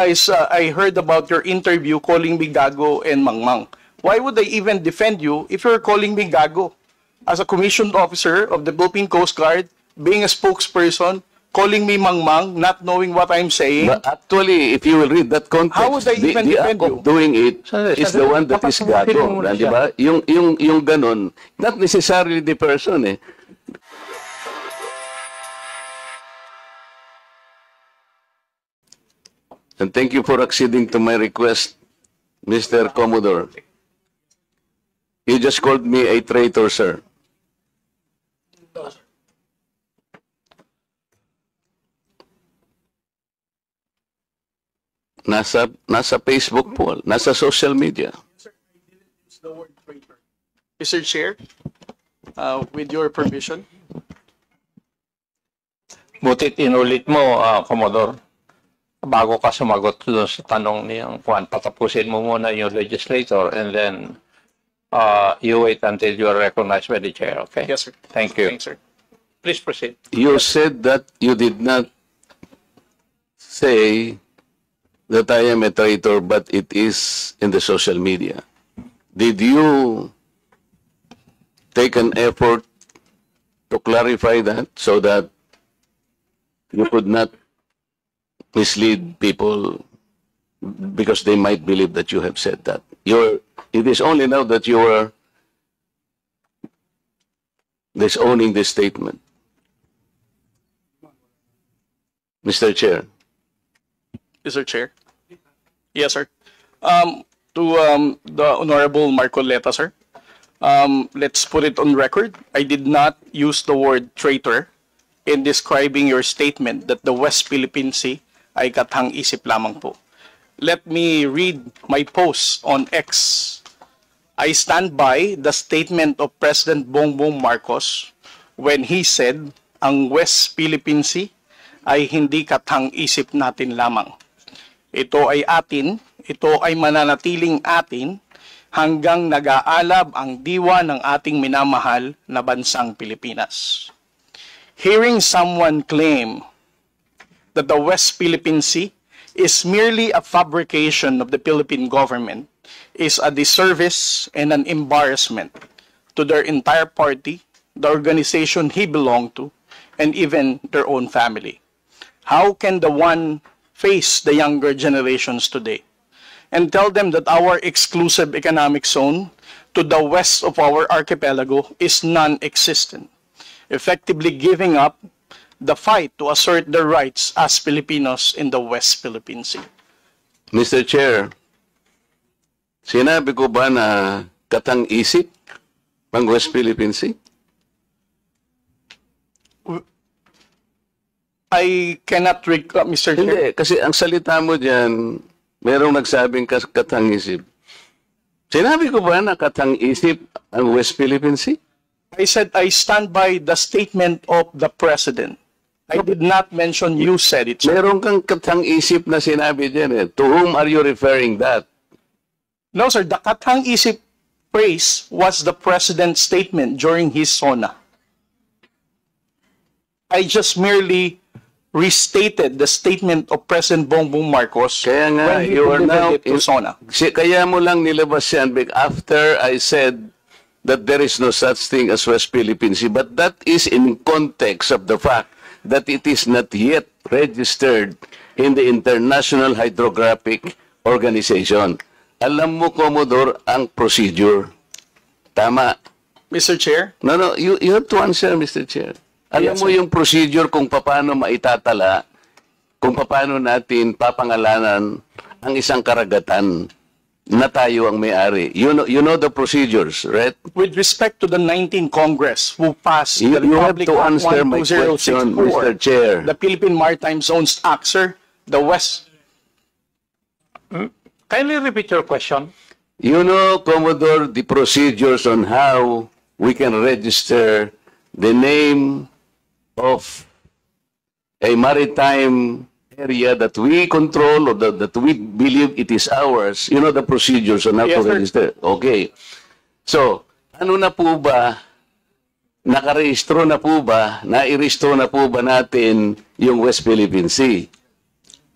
I heard about your interview calling me gago and mangmang. Why would I even defend you if you're calling me gago? As a commissioned officer of the Philippine Coast Guard, being a spokesperson, calling me mangmang, not knowing what I'm saying. But actually, if you will read that context, How would I even the defend act you? of doing it is the one that is gago. muna Di ba? Yung ganon, not necessarily the person eh. And thank you for acceding to my request, Mr. Commodore. You just called me a traitor, sir. Nasa Facebook po, nasa social media. Mr. Chair, with your permission. Butit inulit mo, Commodore. Bago ka sumagot doon sa tanong niyang Juan, patapusin mo muna yung legislator and then you wait until you are recognized by the chair, okay? Yes, sir. Thank you. Thanks, sir. Please proceed. You said that you did not say that I am a traitor, but it is in the social media. Did you take an effort to clarify that so that you could not mislead people because they might believe that you have said that? It is only now that you are disowning this statement. Mr. Chair. Mr. Chair. Yes, sir. To the Honorable Marcoleta, sir. Let's put it on record. I did not use the word traitor in describing your statement that the West Philippine Sea ay kathang-isip lamang po. Let me read my post on X. I stand by the statement of President Bongbong Marcos when he said ang West Philippine Sea ay hindi kathang-isip natin lamang. Ito ay atin, ito ay mananatiling atin hanggang nag-aalab ang diwa ng ating minamahal na bansang Pilipinas. Hearing someone claim that the West Philippine Sea is merely a fabrication of the Philippine government is a disservice and an embarrassment to their entire party, the organization he belonged to, and even their own family. How can the one face the younger generations today and tell them that our exclusive economic zone to the west of our archipelago is non-existent, effectively giving up the fight to assert their rights as Filipinos in the West Philippine Sea? Mr. Chair, sinabi ko ba na katang-isip ang West Philippine Sea? I cannot recall, Mr. Chair. Hindi, kasi ang salita mo dyan, merong nagsabing katang-isip. Sinabi ko ba na katang-isip ang West Philippine Sea? I said I stand by the statement of the President. I did not mention you said it, sir. Meron kang katang-isip na sinabi dyan eh. To whom are you referring that? No, sir. The katang-isip phrase was the President's statement during his SONA. I just merely restated the statement of President Bongbong Marcos Kaya nga, when he you are now delivered it to SONA. Kaya mo lang nilabas yan after I said that there is no such thing as West Philippine Sea. But that is in context of the fact that it is not yet registered in the International Hydrographic Organization. Alam mo, Commodore, ang procedure. Tama. Mr. Chair? No, you have to answer, Mr. Chair. Alam Yes, mo sir. yung procedure kung paano maitatala, kung paano natin papangalanan ang isang karagatan na tayo ang may-ari. You know the procedures, right? With respect to the 19th Congress who passed You the have Republic to Act answer my question, 12064, Mr. Chair. the Philippine Maritime Zones Act, sir, the West. Kindly repeat your question. You know, Commodore, the procedures on how we can register the name of a maritime area that we control or that we believe it is ours. You know the procedures on how Yes, to sir. register. Okay. So, ano na po ba, nakarehistro na po ba, nairehistro na po ba natin yung West Philippine Sea?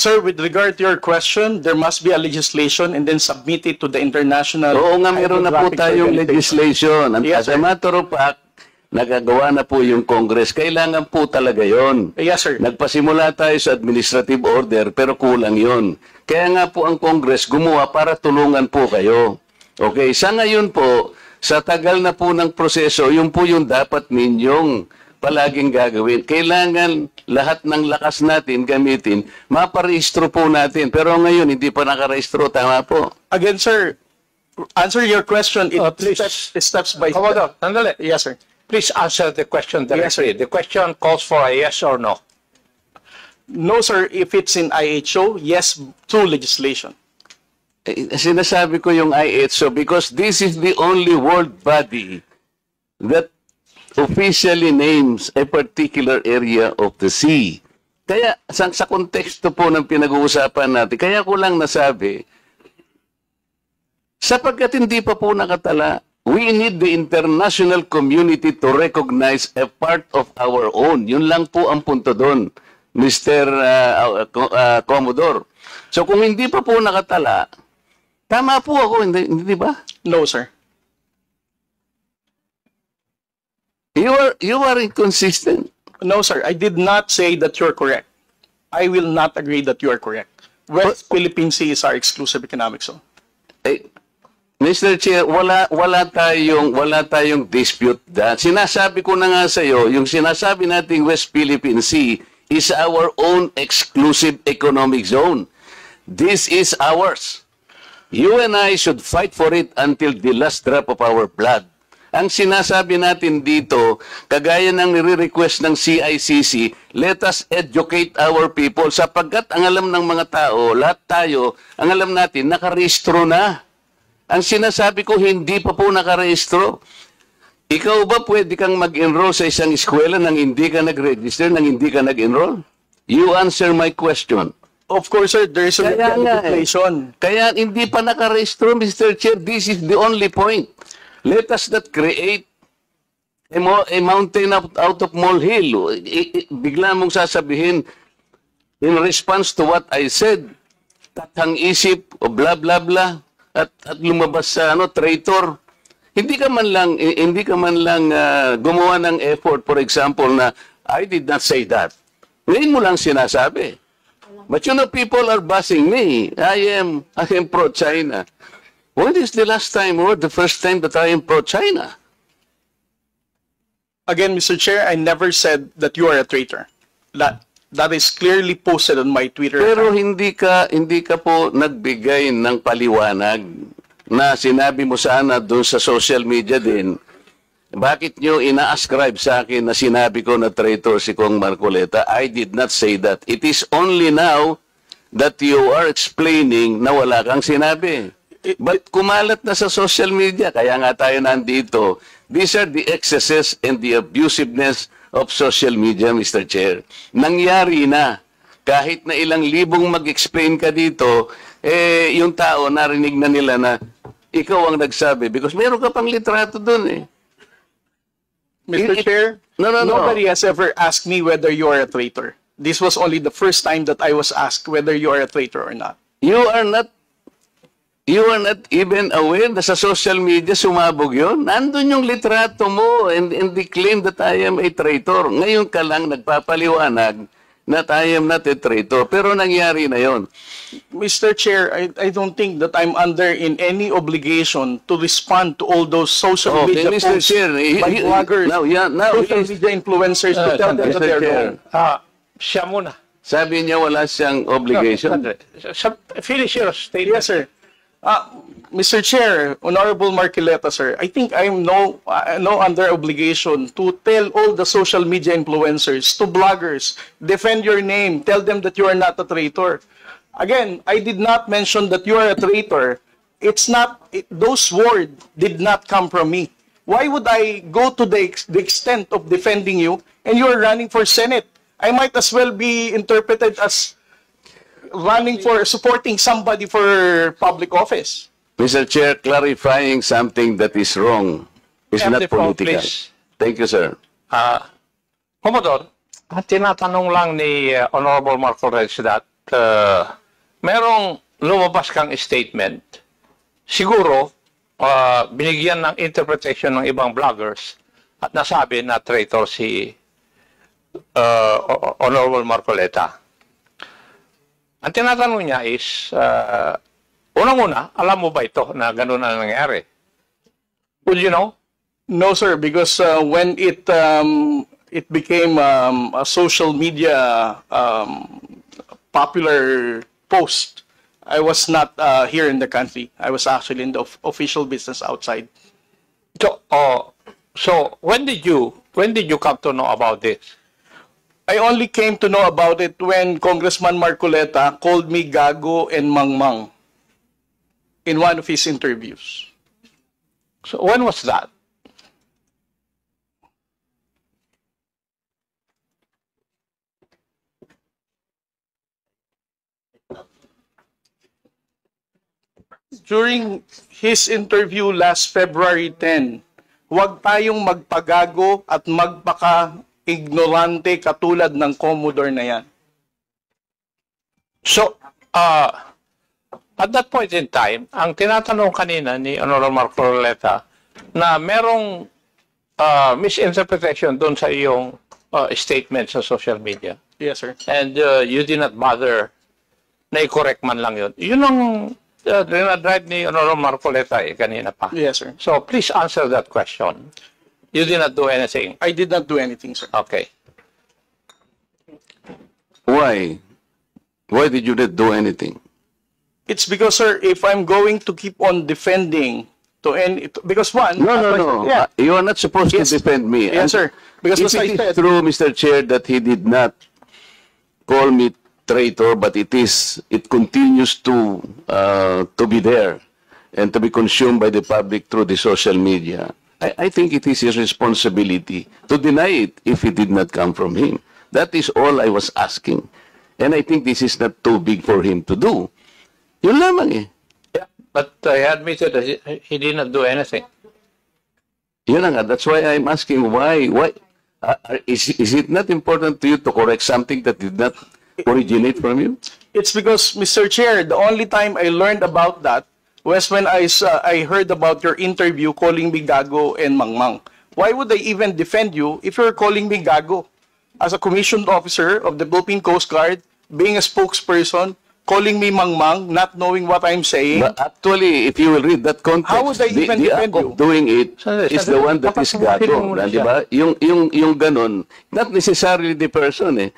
Sir, with regard to your question, there must be a legislation and then submit it to the international. Oo nga, meron na po Hydrographic tayong Organization. legislation. Yes, As sir. a matter of fact, nagagawa na po yung Congress. Kailangan po talaga yon. Yes, sir. Nagpasimula tayo sa administrative order, pero kulang yon. Kaya nga po ang Congress gumawa para tulungan po kayo. Okay, sa ngayon po, sa tagal na po ng proseso, yun po yung dapat ninyong palaging gagawin. Kailangan lahat ng lakas natin gamitin, maparehistro po natin. Pero ngayon, hindi pa nakarehistro. Tama po. Again, sir, answer your question. It Please. steps by step. Commodore, sandali. Yes, sir. Please answer the question Yes, directly. The question calls for a yes or no. No, sir. If it's in IHO, yes, through legislation. Sinasabi ko yung IHO because this is the only world body that officially names a particular area of the sea. Kaya sa konteksto po ng pinag-uusapan natin, kaya ko lang nasabi, sapagkat hindi pa po nakatala, we need the international community to recognize a part of our own. Yun lang po ang punto doon, Mr. Commodore. So kung hindi pa po nakatala, tama po ako, hindi ba? No, sir. You are inconsistent. No, sir. I did not say that you're correct. I will not agree that you are correct. West Philippine Sea is our exclusive economic zone. Eh, Mr. Chair, wala tayong dispute that. Sinasabi ko na nga sa iyo, yung sinasabi nating West Philippine Sea is our own exclusive economic zone. This is ours. You and I should fight for it until the last drop of our blood. Ang sinasabi natin dito, kagaya ng nire-request ng CICC, let us educate our people sapagkat ang alam ng mga tao, lahat tayo, ang alam natin, nakarehistro na. Ang sinasabi ko, hindi pa po nakarehistro. Ikaw ba pwede kang mag-enroll sa isang eskwela nang hindi ka nag-register, nang hindi ka nag-enroll? You answer my question. Of course, sir, there is a Kaya nga legislation. Kaya hindi pa nakarehistro, Mr. Chair. This is the only point. Let us not create a mountain out of molehill. Bigla mong sasabihin, in response to what I said, tathang isip, o blah, blah, blah, at lumabas sa traitor. Hindi ka man lang gumawa ng effort, for example, na I did not say that. Ngayon mo lang sinasabi. But you know, people are bashing me. I am pro-China. When is the last time or the first time that I am pro-China? Again, Mr. Chair, I never said that you are a traitor. That is clearly posted on my Twitter Pero account. hindi ka po nagbigay ng paliwanag na sinabi mo sana doon sa social media din. Bakit nyo ina-ascribe sa akin na sinabi ko na traitor si Kong Marcoleta? I did not say that. It is only now that you are explaining na wala kang sinabi. But kumalat na sa social media, kaya nga tayo nandito. These are the excesses and the abusiveness of social media, Mr. Chair. Nangyari na. Kahit na ilang libong mag-explain ka dito, yung tao narinig na nila na ikaw ang nagsabi. Because meron ka pang litrato dun eh. Mr. Chair, No. nobody has ever asked me whether you are a traitor. This was only the first time that I was asked whether you are a traitor or not. You are not even aware na sa social media sumabog yun. Nandun yung litrato mo and the claim that I am a traitor. Ngayon ka lang nagpapaliwanag na I am not a traitor. Pero nangyari na yon. Mr. Chair, I don't think that I'm under in any obligation to respond to all those social Okay, media Mr. posts Chair, by bloggers, now social media influencers to tell them Mr. that they're Chair, wrong. Siya muna. sabi niya wala siyang obligation. Finish your statement. Yes, sir. Mr. Chair, Honorable Marcoleta, sir, I think I'm no under obligation to tell all the social media influencers, to bloggers, defend your name, tell them that you are not a traitor. Again, I did not mention that you are a traitor. Those words did not come from me. Why would I go to the extent of defending you and you are running for Senate? I might as well be interpreted as running for supporting somebody for public office. Mr. Chair, clarifying something that is wrong is Have not the floor, political. please. Thank you, sir. Commodore, tinatanong lang ni Honorable Marco Reyes that merong lumabas kang statement, siguro, binigyan ng interpretation ng ibang vloggers at nasabi na traitor si Honorable Marcoleta. Ang tinatanong niya is, unang-una, alam mo ba ito na gano'n na nangyari? Would you know? No, sir, because when it became a social media popular post, I was not here in the country. I was actually in the official business outside. So when did you come to know about this? I only came to know about it when Congressman Marcoleta called me Gago and Mangmang in one of his interviews. So when was that? During his interview last February 10, huwag tayong magpagago at magpaka-ignorante katulad ng Commodore na yan. So, at that point in time, ang tinatanong kanina ni Honorable Marcoleta na merong misinterpretation doon sa iyong statement sa social media. Yes, sir. And you did not bother na i-correct man lang yun. Yun ang dinadrive ni Honorable Marcoleta kanina pa. Yes, sir. So, please answer that question. You did not do anything. I did not do anything, sir. Okay. Why? Why did you not do anything? It's because, sir, if I'm going to keep on defending to any, because one, No. Yeah. You are not supposed Yes. to defend me. Yes, sir. Because If as I it said, is true, Mr. Chair, that he did not call me traitor, but it continues to be there and to be consumed by the public through the social media. I think it is his responsibility to deny it if it did not come from him. That is all I was asking. And I think this is not too big for him to do. Yun lamang eh. Yeah, but he admitted that he did not do anything. Yun na nga. That's why I'm asking why is it not important to you to correct something that did not originate from you? it's because, Mr. Chair, the only time I learned about that was when I heard about your interview calling me Gago and Mangmang. Why would I even defend you if you're calling me Gago? As a commissioned officer of the Philippine Coast Guard, being a spokesperson, calling me Mangmang, not knowing what I'm saying. But actually, if you will read that context, How would I even the defend act you? of doing it Sandali, is the one that is Papatungkulin mo gago. muna Di ba? Yung ganon, not necessarily the person eh.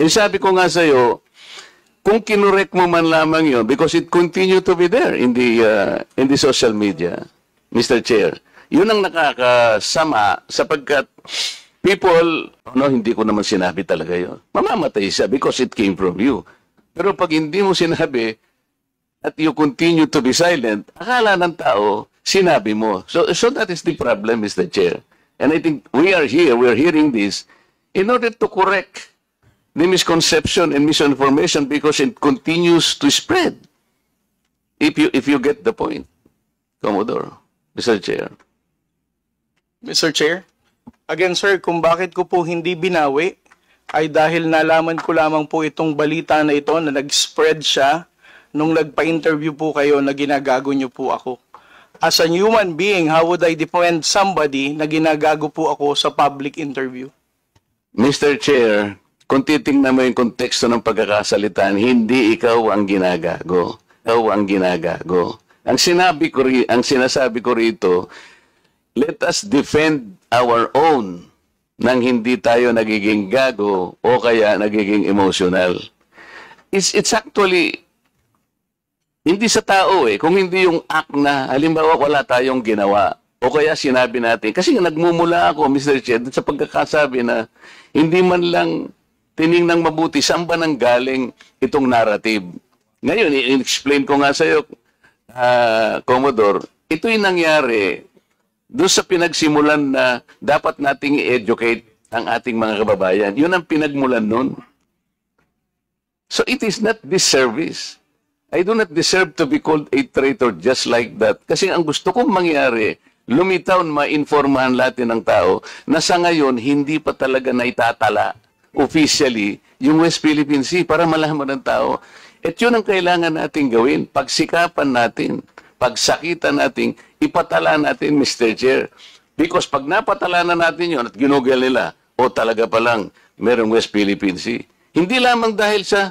Sabi ko nga sa'yo, kung kinurek mo man lamang yun, because it continue to be there in the social media, Mr. Chair, yun ang nakakasama sapagkat people, hindi ko naman sinabi talaga yun. Mamamatay siya because it came from you. Pero pag hindi mo sinabi at you continue to be silent, akala ng tao, sinabi mo. So that is the problem, Mr. Chair. And I think we are hearing this in order to correct the misconception and misinformation because it continues to spread. If you get the point, Commodore, Mr. Chair. Mr. Chair, again, sir, kung bakit ko po hindi binawi ay dahil nalaman ko lamang po itong balita na ito na nag-spread siya nung nagpa-interview po kayo na ginagago niyo po ako. As a human being, how would I defend somebody na ginagago po ako sa public interview? Mr. Chair, kung titingnan mo yung konteksto ng pagkakasalitan, hindi ikaw ang ginagago. Ikaw ang ginagago. Ang sinasabi ko rito, let us defend our own nang hindi tayo nagiging gago o kaya nagiging emotional. It's actually hindi sa tao eh. Kung hindi yung act na, halimbawa wala tayong ginawa o kaya sinabi natin. Kasi nagmumula ako, Mr. Chair, sa pagkakasabi na hindi man lang tiningnang mabuti saan ba nang galing itong narrative. Ngayon, i-explain ko nga sa iyo, Commodore, ito'y nangyari doon sa pinagsimulan na dapat nating i-educate ang ating mga kababayan. Yun ang pinagmulan nun. So it is not disservice. I do not deserve to be called a traitor just like that. Kasi ang gusto kong mangyari, lumitaw, ma-informahan natin ng tao na sa ngayon, hindi pa talaga naitatala officially yung West Philippine Sea para malaman ng tao. At yun ang kailangan natin gawin. Pagsikapan natin, pagsakitan natin, ipatala natin, Mr. Chair. Because pag napatala na natin yun at ginugel nila, o talaga palang merong West Philippine Sea. Hindi lamang dahil sa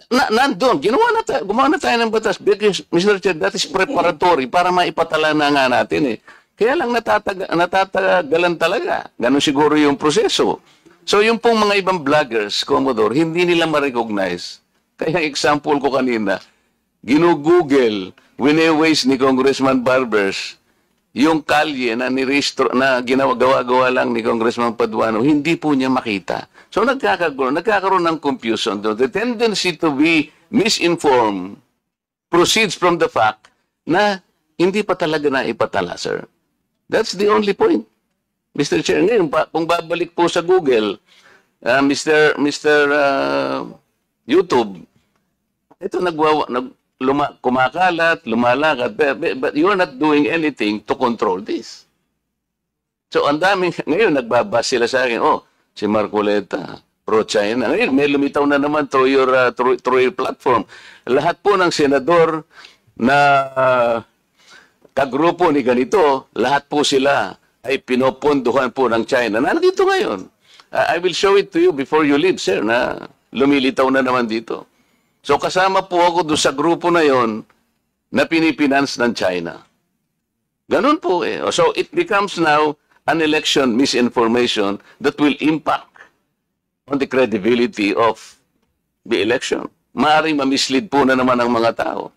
nandun, gumawa na tayo ng batas. Because, Mr. Chair, that is preparatory para maipatala na nga natin eh. Kaya lang natatagalan talaga. Ganun siguro yung proseso. So yung pong mga ibang vloggers, Commodore, hindi nila ma-recognize. Kaya example ko kanina, ginugoogle, wine-waste ni Congressman Barbers, yung kalye na nirehistro, na gawa lang ni Congressman Paduano, hindi po niya makita. So nagkakaroon ng confusion. The tendency to be misinformed proceeds from the fact na hindi pa talaga na ipatala, sir. That's the only point. Mr. Chair, ngayon, kung babalik po sa Google, Mr. YouTube, ito kumakalat, lumalakad, but you're not doing anything to control this. So, ang daming, ngayon, nagbabas sila sa akin, oh, si Marcoleta, pro-China. Ngayon, may lumitaw na naman through your platform. Lahat po ng senador na kagrupo ni ganito, lahat po sila ay pinoponduhan po ng China. Nandito ngayon. I will show it to you before you leave, sir, na lumilitaw na naman dito. So kasama po ako doon sa grupo na yon na pinipinance ng China. Ganun po eh. So it becomes now an election misinformation that will impact on the credibility of the election. Maaaring mamislead po na naman ang mga tao.